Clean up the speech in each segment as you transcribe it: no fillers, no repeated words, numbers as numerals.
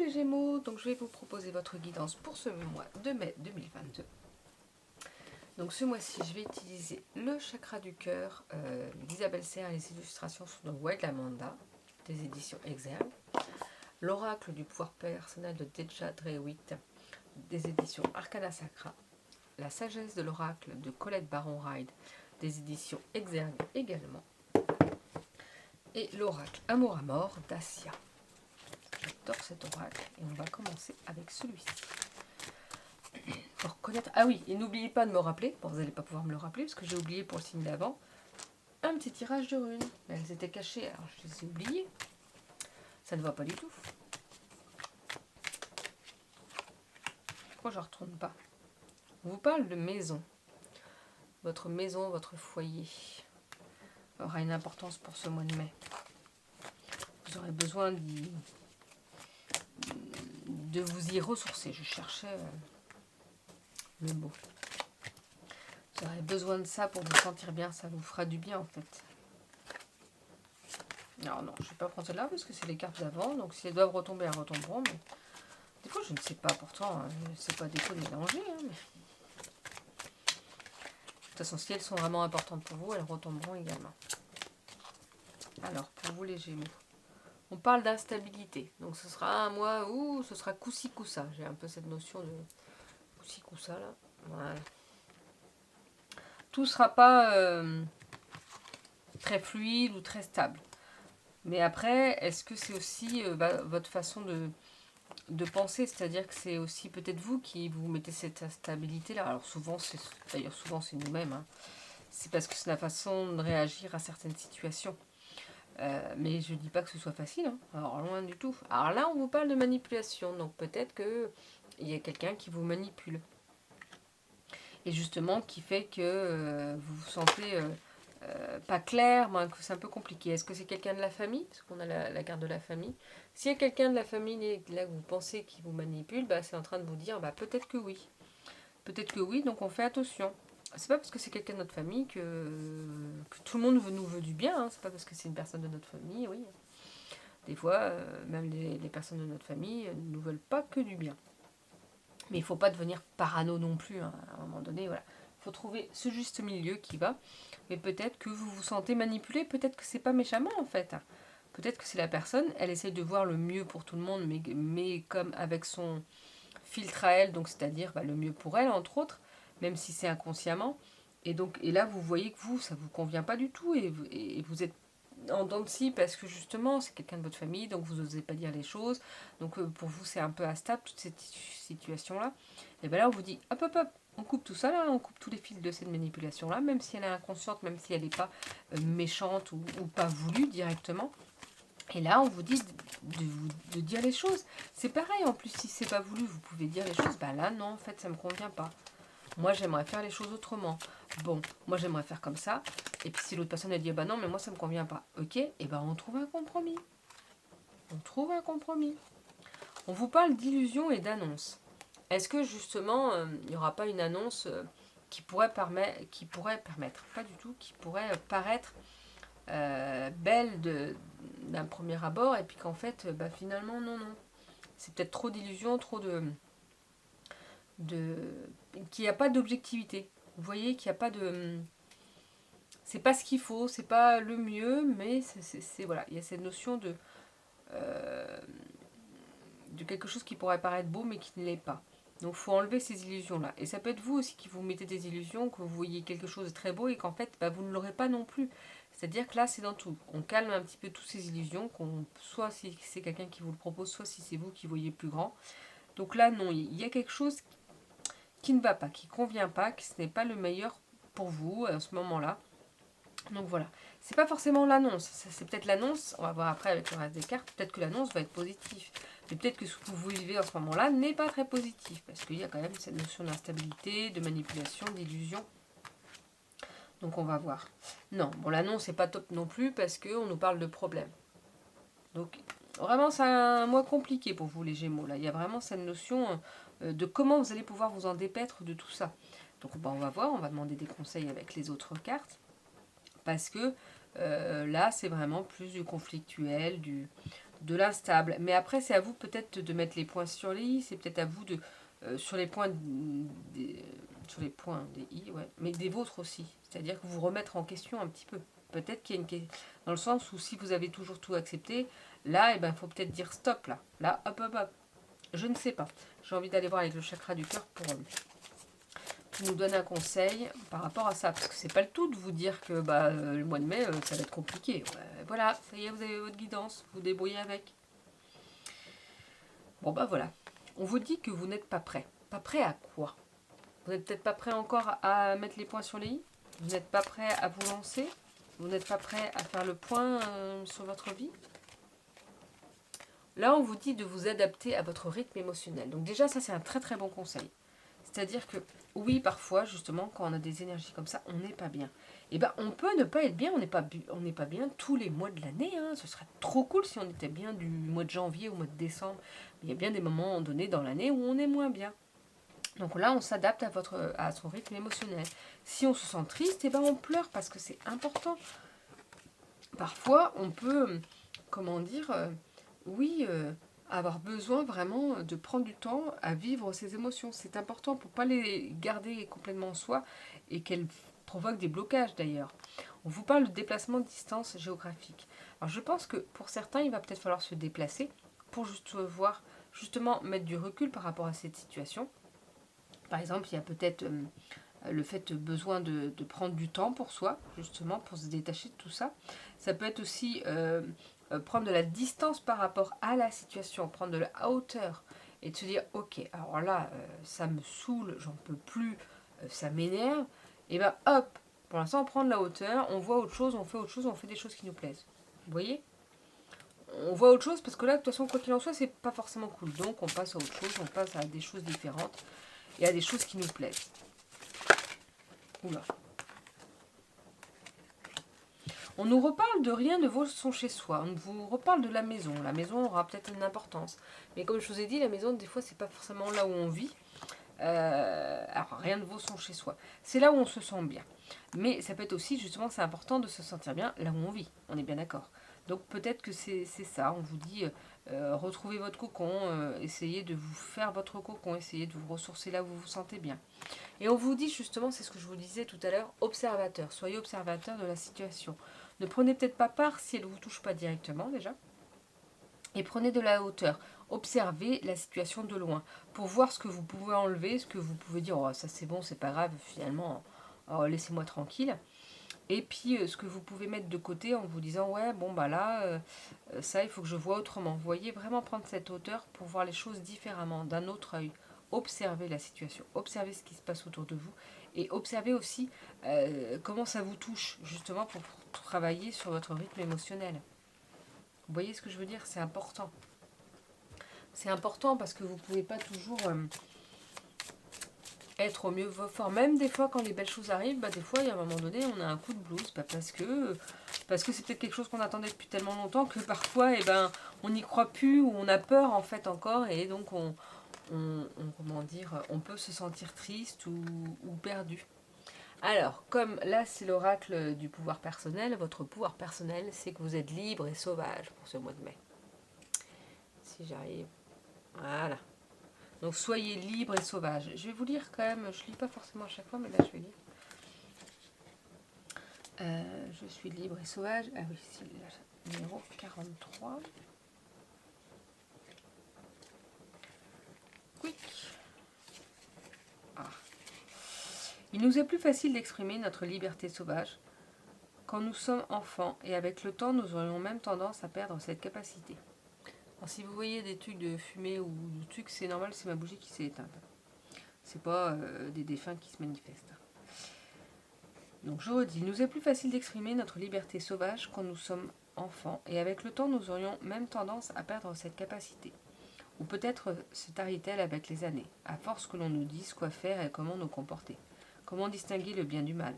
les Gémeaux, donc je vais vous proposer votre guidance pour ce mois de mai 2022. Donc ce mois-ci, je vais utiliser le chakra du cœur d'Isabelle Serre. Les illustrations sont de Wild Amanda, des éditions Exergue. L'oracle du pouvoir personnel de Deja Drewitt, des éditions Arcana Sacra. La sagesse de l'oracle de Colette Baron-Ride, des éditions Exergue également. Et l'oracle Amour à mort d'Assia. J'adore cet oracle et on va commencer avec celui-ci. Pour connaître... Ah oui, et n'oubliez pas de me rappeler, bon vous n'allez pas pouvoir me le rappeler parce que j'ai oublié pour le signe d'avant, un petit tirage de runes. Elles étaient cachées, alors je les ai oubliées. Ça ne va pas du tout. Pourquoi je ne retourne pas? On vous parle de maison. Votre maison, votre foyer aura une importance pour ce mois de mai. Vous aurez besoin de vous y ressourcer. Je cherchais le mot. Vous aurez besoin de ça pour vous sentir bien. Ça vous fera du bien en fait. Alors non, je ne vais pas prendre celle-là parce que c'est les cartes d'avant. Donc si elles doivent retomber, elles retomberont. Mais des fois, je ne sais pas. Pourtant, c'est pas des codes mélangés. Hein, mais... De toute façon, si elles sont vraiment importantes pour vous, elles retomberont également. Alors, pour vous les Gémeaux, on parle d'instabilité. Donc ce sera un mois où ce sera coup-ci, coup-ça. J'ai un peu cette notion de coup-ci, coup-ça là. Voilà. Tout ne sera pas très fluide ou très stable. Mais après, est-ce que c'est aussi votre façon de penser? C'est-à-dire que c'est aussi peut-être vous qui vous mettez cette instabilité-là. Alors souvent, c'est nous-mêmes. Hein. C'est parce que c'est la façon de réagir à certaines situations. Mais je ne dis pas que ce soit facile. Hein. Alors loin du tout. Alors là, on vous parle de manipulation. Donc peut-être qu'il y a quelqu'un qui vous manipule. Et justement, qui fait que vous vous sentez... pas clair, que c'est un peu compliqué. Est-ce que c'est quelqu'un de la famille? Parce qu'on a la carte de la famille. S'il y a quelqu'un de la famille là que vous pensez qui vous manipule, c'est en train de vous dire peut-être que oui. Peut-être que oui, donc on fait attention. C'est pas parce que c'est quelqu'un de notre famille que tout le monde nous veut du bien. Hein. C'est pas parce que c'est une personne de notre famille, oui. Des fois, même les personnes de notre famille ne nous veulent pas que du bien. Mais il ne faut pas devenir parano non plus. Hein. À un moment donné, voilà. Il faut trouver ce juste milieu qui va. Mais peut-être que vous vous sentez manipulé, peut-être que c'est pas méchamment en fait. Peut-être que c'est la personne, elle essaie de voir le mieux pour tout le monde, mais comme avec son filtre à elle, donc c'est-à-dire le mieux pour elle, entre autres, même si c'est inconsciemment. Et là, vous voyez que ça vous convient pas du tout, et vous êtes en dents de scie parce que justement, c'est quelqu'un de votre famille, donc vous n'osez pas dire les choses. Donc pour vous, c'est un peu instable, toute cette situation-là. Et bien là, on vous dit, hop, hop, hop, on coupe tout ça là, on coupe tous les fils de cette manipulation-là, même si elle est inconsciente, même si elle n'est pas méchante ou pas voulue directement. Et là, on vous dit de dire les choses. C'est pareil, en plus, si c'est pas voulu, vous pouvez dire les choses. Là, non, en fait, ça me convient pas. Moi, j'aimerais faire les choses autrement. Bon, moi, j'aimerais faire comme ça. Et puis, si l'autre personne a dit, non, mais moi, ça me convient pas. Ok, et on trouve un compromis. On trouve un compromis. On vous parle d'illusion et d'annonce. Est-ce que, justement, il n'y aura pas une annonce qui pourrait permettre, pas du tout, qui pourrait paraître belle d'un premier abord, et puis qu'en fait, finalement, non. C'est peut-être trop d'illusions, trop qu'il n'y a pas d'objectivité. Vous voyez qu'il n'y a pas de... C'est pas ce qu'il faut, c'est pas le mieux, mais voilà, il y a cette notion de quelque chose qui pourrait paraître beau, mais qui ne l'est pas. Donc, il faut enlever ces illusions-là. Et ça peut être vous aussi qui vous mettez des illusions, que vous voyez quelque chose de très beau et qu'en fait, vous ne l'aurez pas non plus. C'est-à-dire que là, c'est dans tout. On calme un petit peu toutes ces illusions, soit si c'est quelqu'un qui vous le propose, soit si c'est vous qui voyez plus grand. Donc là, non, il y a quelque chose qui ne va pas, qui ne convient pas, que ce n'est pas le meilleur pour vous à ce moment-là. Donc voilà, c'est pas forcément l'annonce, c'est peut-être l'annonce, on va voir après avec le reste des cartes, peut-être que l'annonce va être positive, mais peut-être que ce que vous vivez en ce moment-là n'est pas très positif, parce qu'il y a quand même cette notion d'instabilité, de manipulation, d'illusion. Donc on va voir. Non, bon, l'annonce n'est pas top non plus, parce qu'on nous parle de problèmes. Donc vraiment, c'est un mois compliqué pour vous les Gémeaux, là. Il y a vraiment cette notion de comment vous allez pouvoir vous en dépaître de tout ça. Donc on va voir, on va demander des conseils avec les autres cartes. Parce que Là, c'est vraiment plus du conflictuel, de l'instable. Mais après, c'est à vous peut-être de mettre les points sur les i. C'est peut-être à vous de sur les points des, sur les points des i, ouais, mais des vôtres aussi. C'est-à-dire que vous remettre en question un petit peu. Peut-être qu'il y a une question dans le sens où si vous avez toujours tout accepté, là, il faut peut-être dire stop là. Là, hop, hop, hop. Je ne sais pas. J'ai envie d'aller voir avec le chakra du cœur pour qu'il nous donne un conseil par rapport à ça. Parce que c'est pas le tout de vous dire que le mois de mai, ça va être compliqué. Ouais, voilà, ça y est, vous avez votre guidance. Vous débrouillez avec. Bon, voilà. On vous dit que vous n'êtes pas prêt. Pas prêt à quoi? Vous n'êtes peut-être pas prêt encore à mettre les points sur les i? Vous n'êtes pas prêt à vous lancer? Vous n'êtes pas prêt à faire le point sur votre vie? Là, on vous dit de vous adapter à votre rythme émotionnel. Donc déjà, ça, c'est un très très bon conseil. C'est-à-dire que, oui, parfois, justement, quand on a des énergies comme ça, on n'est pas bien. Et on peut ne pas être bien, on n'est pas bien tous les mois de l'année. Hein. Ce serait trop cool si on était bien du mois de janvier au mois de décembre. Mais il y a bien des moments donnés dans l'année où on est moins bien. Donc là, on s'adapte à son rythme émotionnel. Si on se sent triste, on pleure parce que c'est important. Parfois, on peut, comment dire, avoir besoin vraiment de prendre du temps à vivre ses émotions. C'est important pour ne pas les garder complètement en soi et qu'elles provoquent des blocages d'ailleurs. On vous parle de déplacement de distance géographique. Alors je pense que pour certains, il va peut-être falloir se déplacer pour justement mettre du recul par rapport à cette situation. Par exemple, il y a peut-être le fait besoin de prendre du temps pour soi, justement, pour se détacher de tout ça. Ça peut être aussi prendre de la distance par rapport à la situation, prendre de la hauteur et de se dire, ok, alors là, ça me saoule, j'en peux plus, ça m'énerve. Et hop, pour l'instant, on prend de la hauteur, on voit autre chose, on fait autre chose, on fait des choses qui nous plaisent. Vous voyez? On voit autre chose parce que là, de toute façon, quoi qu'il en soit, c'est pas forcément cool. Donc, on passe à autre chose, on passe à des choses différentes et à des choses qui nous plaisent. Oula. On nous reparle de rien de son chez soi. On vous reparle de la maison. La maison aura peut-être une importance. Mais comme je vous ai dit, la maison, des fois, c'est pas forcément là où on vit. Alors, rien ne vaut son chez soi. C'est là où on se sent bien. Mais ça peut être aussi, justement, c'est important de se sentir bien là où on vit. On est bien d'accord. Donc, peut-être que c'est ça. On vous dit, retrouvez votre cocon, essayez de vous faire votre cocon, essayez de vous ressourcer là où vous vous sentez bien. Et on vous dit, justement, c'est ce que je vous disais tout à l'heure, observateur. Soyez observateur de la situation. Ne prenez peut-être pas part si elle ne vous touche pas directement, déjà. Et prenez de la hauteur. Observez la situation de loin pour voir ce que vous pouvez enlever, ce que vous pouvez dire, oh, ça c'est bon, c'est pas grave, finalement, oh, laissez-moi tranquille. Et puis ce que vous pouvez mettre de côté en vous disant, ouais, bon, là, ça, il faut que je vois autrement. Vous voyez, vraiment prendre cette hauteur pour voir les choses différemment, d'un autre œil. Observez la situation, observez ce qui se passe autour de vous et observez aussi comment ça vous touche, justement, pour travailler sur votre rythme émotionnel. Vous voyez ce que je veux dire? C'est important. C'est important parce que vous ne pouvez pas toujours être au mieux fort. Même des fois, quand les belles choses arrivent, des fois, il y a un moment donné, on a un coup de blues. Parce que c'est peut-être quelque chose qu'on attendait depuis tellement longtemps que parfois, on n'y croit plus ou on a peur, en fait, encore. Et donc, on peut se sentir triste ou perdu. Alors, comme là, c'est l'oracle du pouvoir personnel, votre pouvoir personnel, c'est que vous êtes libre et sauvage pour ce mois de mai. Si j'arrive... Voilà. Donc, soyez libre et sauvage. Je vais vous lire quand même, je ne lis pas forcément à chaque fois, mais là, je vais lire. Je suis libre et sauvage. Ah oui, c'est le numéro 43. Quick. Ah. Il nous est plus facile d'exprimer notre liberté sauvage quand nous sommes enfants et avec le temps, nous aurions même tendance à perdre cette capacité. Alors, si vous voyez des trucs de fumée ou de trucs, c'est normal, c'est ma bougie qui s'est éteinte. C'est pas des défunts qui se manifestent. Donc je redis, il nous est plus facile d'exprimer notre liberté sauvage quand nous sommes enfants et avec le temps, nous aurions même tendance à perdre cette capacité. Ou peut-être se tarit-elle avec les années, à force que l'on nous dise quoi faire et comment nous comporter. Comment distinguer le bien du mal?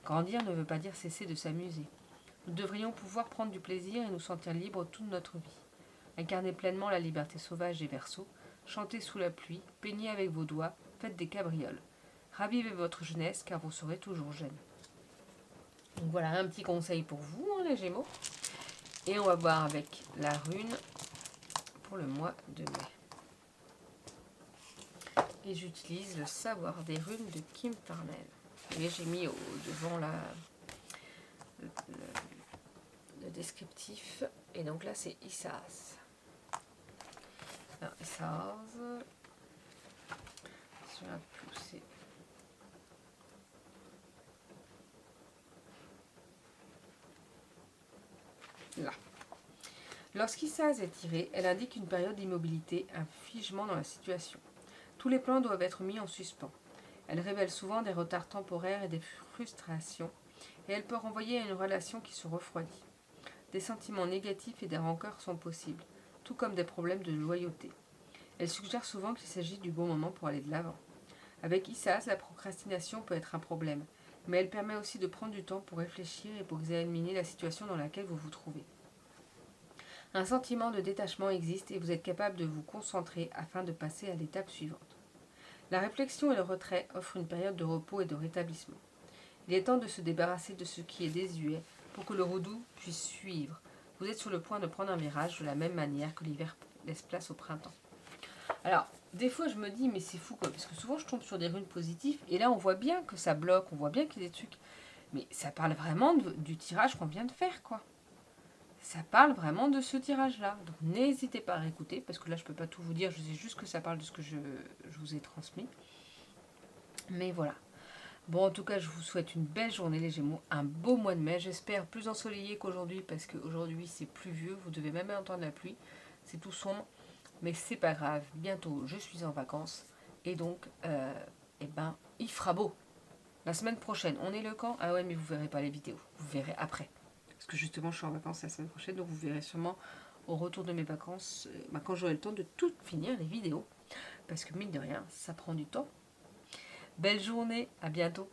Grandir ne veut pas dire cesser de s'amuser. Nous devrions pouvoir prendre du plaisir et nous sentir libres toute notre vie. Incarnez pleinement la liberté sauvage des Verseaux, chantez sous la pluie, peignez avec vos doigts, faites des cabrioles. Ravivez votre jeunesse car vous serez toujours jeune. Donc voilà, un petit conseil pour vous, hein, les Gémeaux. Et on va voir avec la rune pour le mois de mai. Et j'utilise le savoir des runes de Kim Farnell. Et j'ai mis devant le descriptif. Et donc là, c'est Issaz. Alors, Issaz. Je vais pousser. Là. Lorsqu'Issaz est tirée, elle indique une période d'immobilité, un figement dans la situation. Tous les plans doivent être mis en suspens. Elle révèle souvent des retards temporaires et des frustrations, et elle peut renvoyer à une relation qui se refroidit. Des sentiments négatifs et des rancœurs sont possibles, tout comme des problèmes de loyauté. Elle suggère souvent qu'il s'agit du bon moment pour aller de l'avant. Avec Issaz, la procrastination peut être un problème, mais elle permet aussi de prendre du temps pour réfléchir et pour examiner la situation dans laquelle vous vous trouvez. Un sentiment de détachement existe et vous êtes capable de vous concentrer afin de passer à l'étape suivante. La réflexion et le retrait offrent une période de repos et de rétablissement. Il est temps de se débarrasser de ce qui est désuet pour que le redoux puisse suivre. Vous êtes sur le point de prendre un virage de la même manière que l'hiver laisse place au printemps. Alors, des fois je me dis, mais c'est fou quoi, parce que souvent je tombe sur des runes positives, et là on voit bien que ça bloque, on voit bien qu'il y a des trucs, mais ça parle vraiment du tirage qu'on vient de faire quoi. Ça parle vraiment de ce tirage-là. Donc n'hésitez pas à réécouter, parce que là je ne peux pas tout vous dire, je sais juste que ça parle de ce que je vous ai transmis. Mais voilà. Bon, en tout cas, je vous souhaite une belle journée les Gémeaux, un beau mois de mai, j'espère plus ensoleillé qu'aujourd'hui, parce qu'aujourd'hui c'est pluvieux, vous devez même entendre la pluie, c'est tout sombre, mais c'est pas grave, bientôt je suis en vacances, et donc, eh ben, il fera beau. La semaine prochaine, on est le camp. Ah ouais, mais vous verrez pas les vidéos, vous verrez après. Parce que justement, je suis en vacances la semaine prochaine, donc vous verrez sûrement au retour de mes vacances, quand j'aurai le temps de tout finir les vidéos. Parce que mine de rien, ça prend du temps. Belle journée, à bientôt.